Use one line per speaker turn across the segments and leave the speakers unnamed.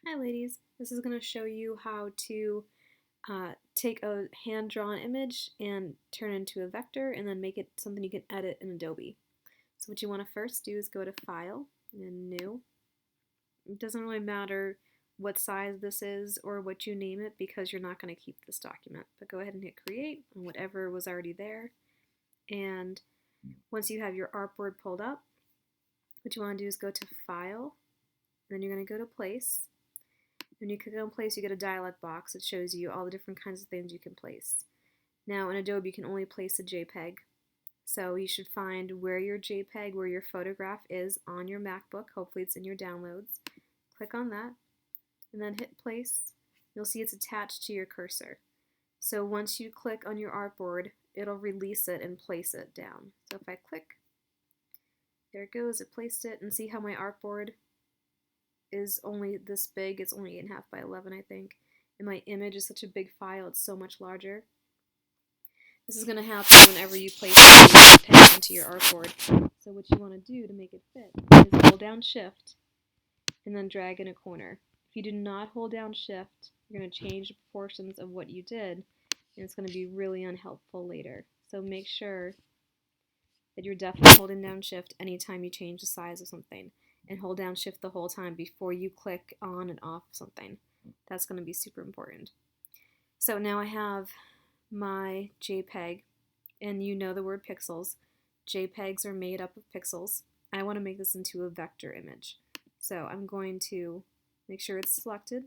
Hi ladies, this is going to show you how to take a hand-drawn image and turn it into a vector and then make it something you can edit in Adobe. So what you want to first do is go to File and New. It doesn't really matter what size this is or what you name it because you're not going to keep this document. But go ahead and hit Create on whatever was already there. And once you have your artboard pulled up, what you want to do is go to File, and then you're going to go to Place. When you click on place, you get a dialog box that shows you all the different kinds of things you can place. Now in Adobe you can only place a JPEG, so you should find where your JPEG, where your photograph is on your MacBook. Hopefully it's in your downloads. Click on that and then hit place. You'll see it's attached to your cursor. So once you click on your artboard, it'll release it and place it down. So if I click, there it goes, it placed it, and see how my artboard is only this big. It's only 8.5 by 11, I think. And my image is such a big file, it's so much larger. This is going to happen whenever you place a JPEG into your artboard. So what you want to do to make it fit is hold down Shift and then drag in a corner. If you do not hold down Shift, you're going to change the proportions of what you did, and it's going to be really unhelpful later. So make sure that you're definitely holding down Shift anytime you change the size of something, and hold down Shift the whole time before you click on and off something. That's going to be super important. So now I have my JPEG, and you know the word pixels. JPEGs are made up of pixels. I want to make this into a vector image. So I'm going to make sure it's selected.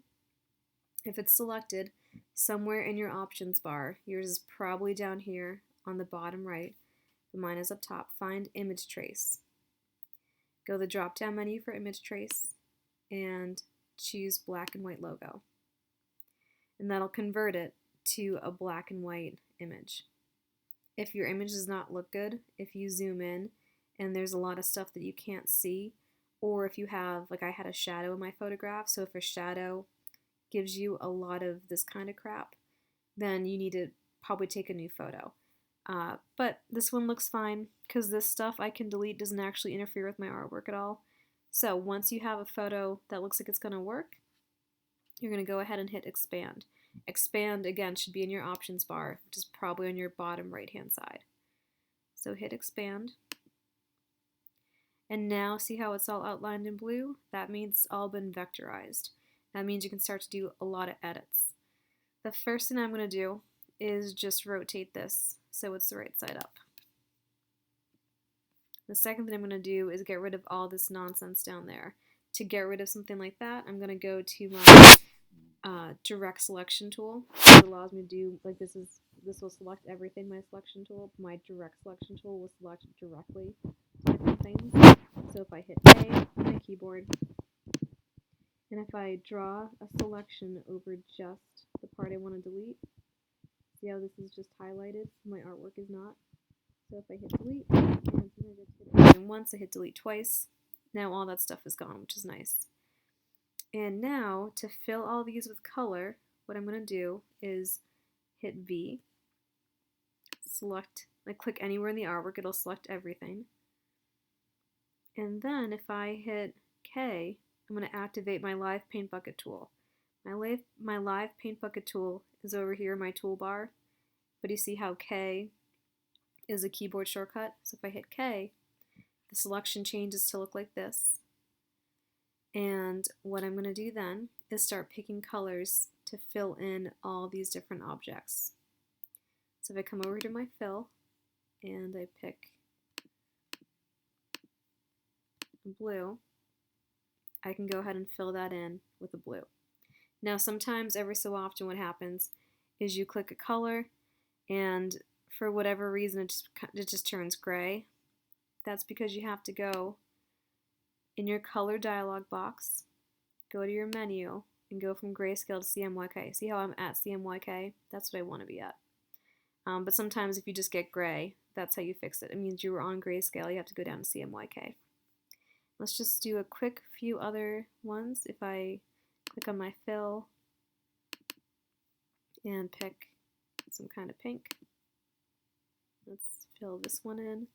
If it's selected, somewhere in your options bar, yours is probably down here on the bottom right, but mine is up top, find image trace. Go to the drop-down menu for image trace and choose black and white logo. And that'll convert it to a black and white image. If your image does not look good, if you zoom in and there's a lot of stuff that you can't see, or if you have, like I had a shadow in my photograph, so if a shadow gives you a lot of this kind of crap, then you need to probably take a new photo. But this one looks fine because this stuff I can delete, doesn't actually interfere with my artwork at all. So once you have a photo that looks like it's going to work, you're going to go ahead and hit expand. Expand again should be in your options bar, which is probably on your bottom right hand side. So hit expand. And now see how it's all outlined in blue? That means it's all been vectorized. That means you can start to do a lot of edits. The first thing I'm going to do is just rotate this so it's the right side up. The second thing I'm going to do is get rid of all this nonsense down there. To get rid of something like that, I'm going to go to my direct selection tool. It allows me to do, like this will select everything, my selection tool. My direct selection tool will select directly different things. So if I hit A on my keyboard, and if I draw a selection over just the part I want to delete, see how this is just highlighted? My artwork is not. So if I hit delete, and once I hit delete twice, now all that stuff is gone, which is nice. And now to fill all these with color, what I'm going to do is hit V, select, like click anywhere in the artwork, it'll select everything. And then if I hit K, I'm going to activate my Live Paint Bucket tool. My Live Paint Bucket tool is over here in my toolbar, but you see how K is a keyboard shortcut. So if I hit K, the selection changes to look like this. And what I'm going to do then is start picking colors to fill in all these different objects. So if I come over to my fill and I pick blue, I can go ahead and fill that in with a blue. Now sometimes, every so often, what happens is you click a color and for whatever reason it just turns gray. That's because you have to go in your color dialog box, go to your menu, and go from grayscale to CMYK. See how I'm at CMYK? That's what I want to be at. But sometimes if you just get gray, that's how you fix it. It means you were on grayscale, you have to go down to CMYK. Let's just do a quick few other ones. If I click on my fill and pick some kind of pink, let's fill this one in.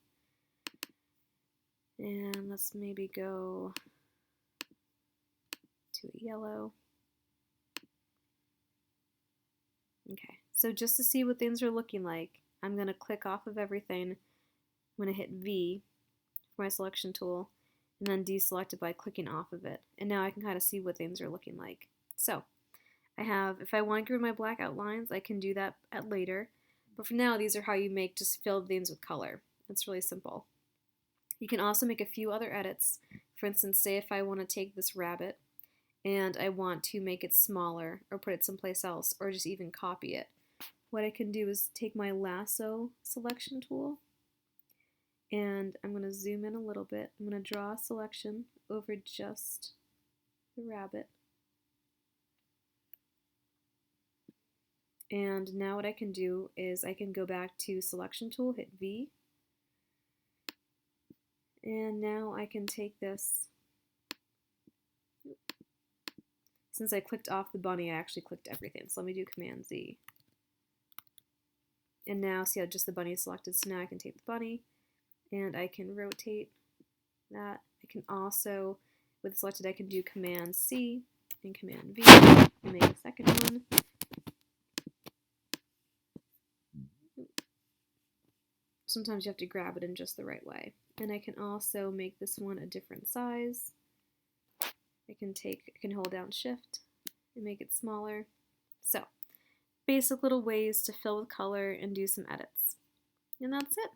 And let's maybe go to a yellow. Okay, so just to see what things are looking like, I'm going to click off of everything. I'm going to hit V for my selection tool and then deselect it by clicking off of it. And now I can kind of see what things are looking like. So I have, if I want to get rid of my black outlines, I can do that at later. But for now, these are how you make just fill things with color. It's really simple. You can also make a few other edits. For instance, say if I want to take this rabbit and I want to make it smaller or put it someplace else or just even copy it. What I can do is take my lasso selection tool and I'm going to zoom in a little bit. I'm going to draw a selection over just the rabbit. And now what I can do is I can go back to selection tool, hit V, and now I can take this. Since I clicked off the bunny, I actually clicked everything. So let me do Command Z. And now see how just the bunny is selected. So now I can take the bunny and I can rotate that. I can also, with selected, I can do Command C and Command V and make a second one. Sometimes you have to grab it in just the right way. And I can also make this one a different size. I can hold down Shift and make it smaller. So, basic little ways to fill with color and do some edits. And that's it.